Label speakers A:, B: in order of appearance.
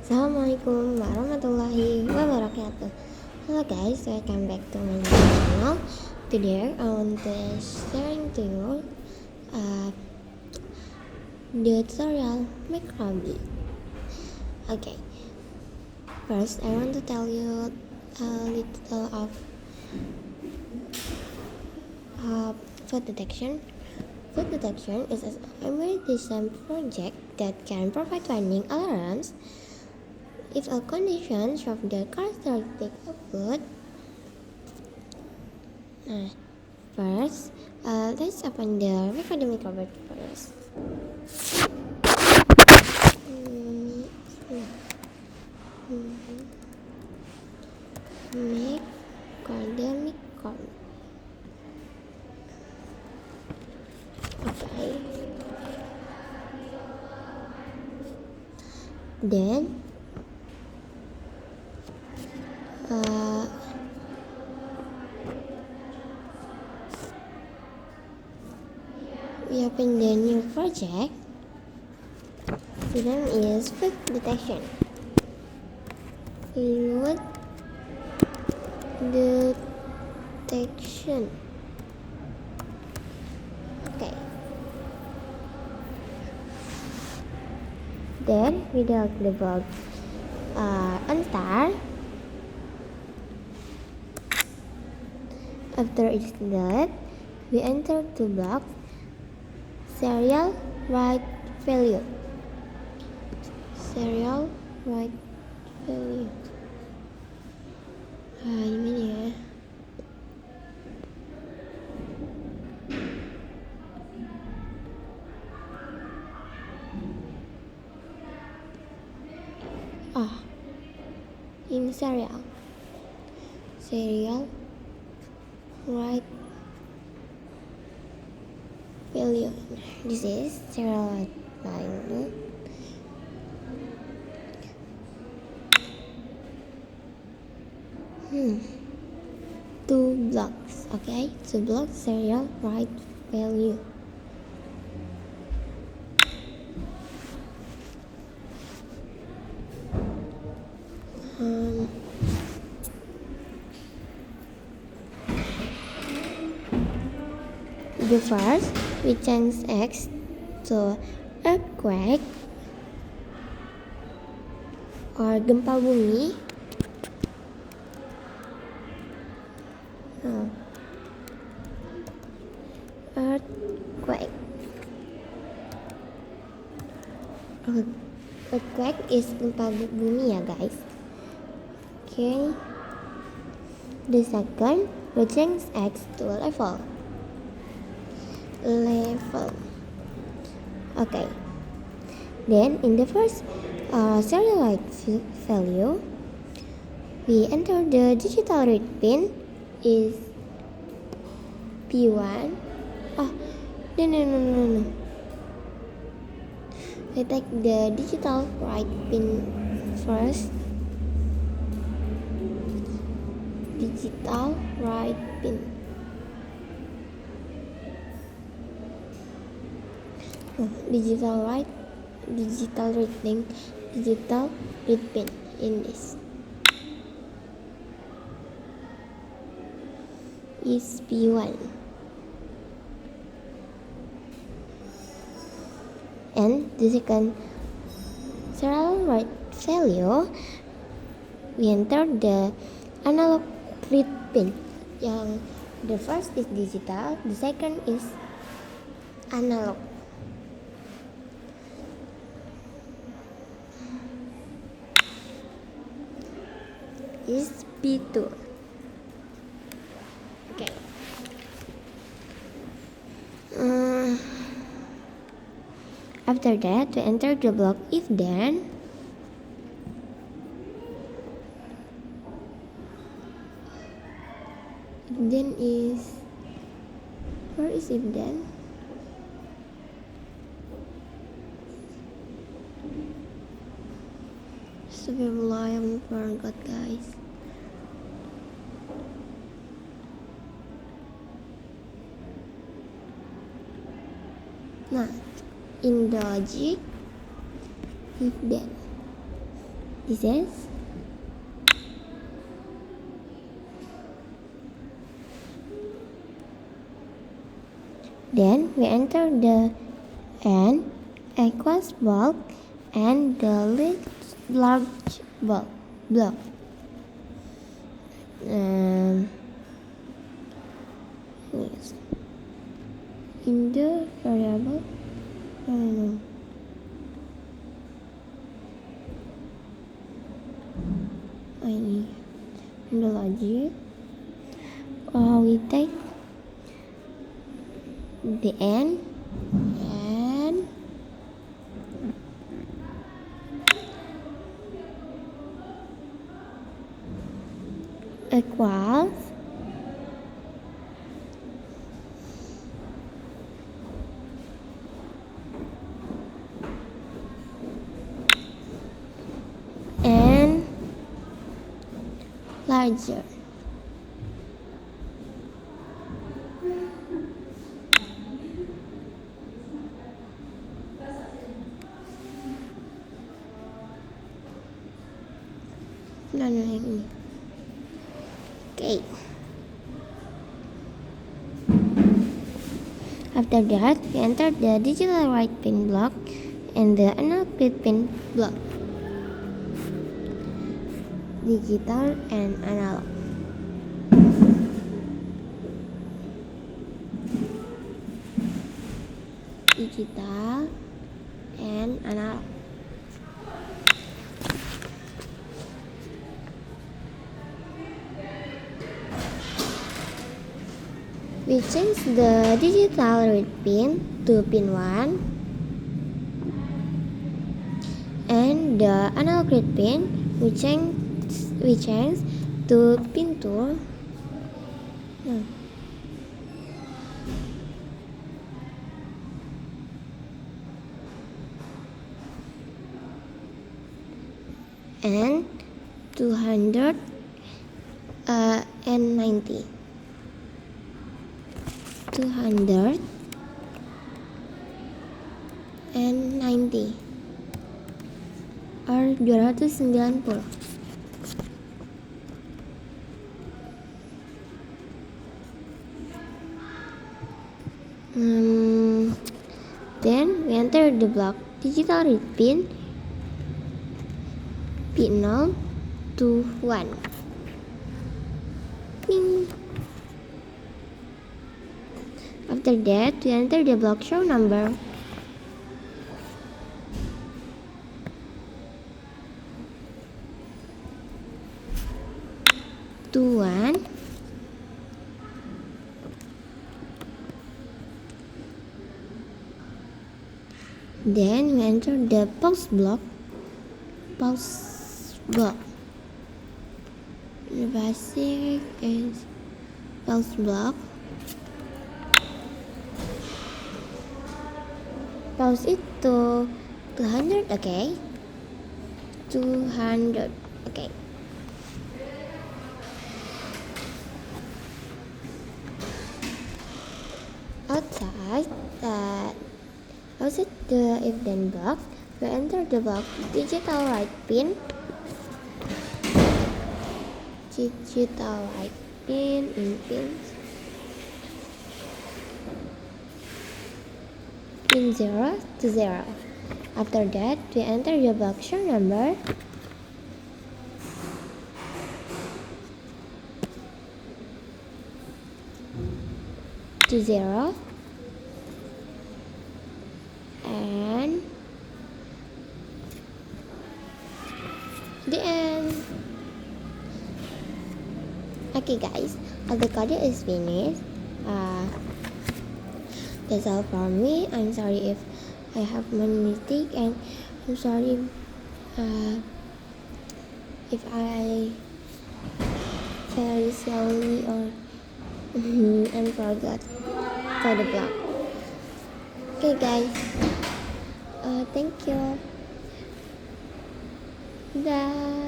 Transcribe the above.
A: Assalamualaikum warahmatullahi wabarakatuh. Hello guys, welcome back to my channel. Today I want to sharing to you the tutorial Microbit. Okay, first I want to tell you a little of food detection. Food detection is a memory-design project that can provide warning alarms if a condition shows the characteristic of food. First, let's open the Microbit first. Microbit. Okay. Then we open the new project. The name is food detection. Food detection. Okay. Then we drag the box enter. After it's done, we enter the box serial write value. Serial write value. Ini ya. In serial write value. This is serial write value. Two blocks, okay? Two blocks serial write value. The first, we change X to earthquake or gempa bumi. Earthquake. Earthquake is gempa bumi ya guys. Okay. The second, we change X to level. Okay. Then in the first serial write value, we enter the digital read pin is P1. No. We take the digital write pin first. Digital write pin. Digital read pin in this is P1, and the second serial write value, we enter the analog read pin. Yang the first is digital, the second is analog. Is P2. Okay. After that, we enter the block if then. Then is, where is if then? Subhanallah, I forgot guys. Nah, in the logic if then This is then we enter the n equals bulk and the large block. Yes. In the variable, in the logic, we take the n and equals n larger. Okay. After that, we enter the digital write pin block and the analog read pin block. Digital and analog. Digital and analog. We change the digital read pin to pin 1 and the analog read pin we change to pin 2. And 290. 290 or 290. Then we enter the block digital read pin P0 to 1. Ping. After that, we enter the block show number. To 1. Then we enter the pause block. The basic is pause block. Pause it to 200, okay? 200, okay. Outside the if then box, we enter the box digital write pin. Digital write pin in pin 0 to 0. After that, we enter the box show number. To 0 and the end. Okay guys, all the code is finished. That's all for me. I'm sorry if I have one mistake, and I'm sorry if I very slowly or and forgot for the block. Okay guys, thank you. Bye.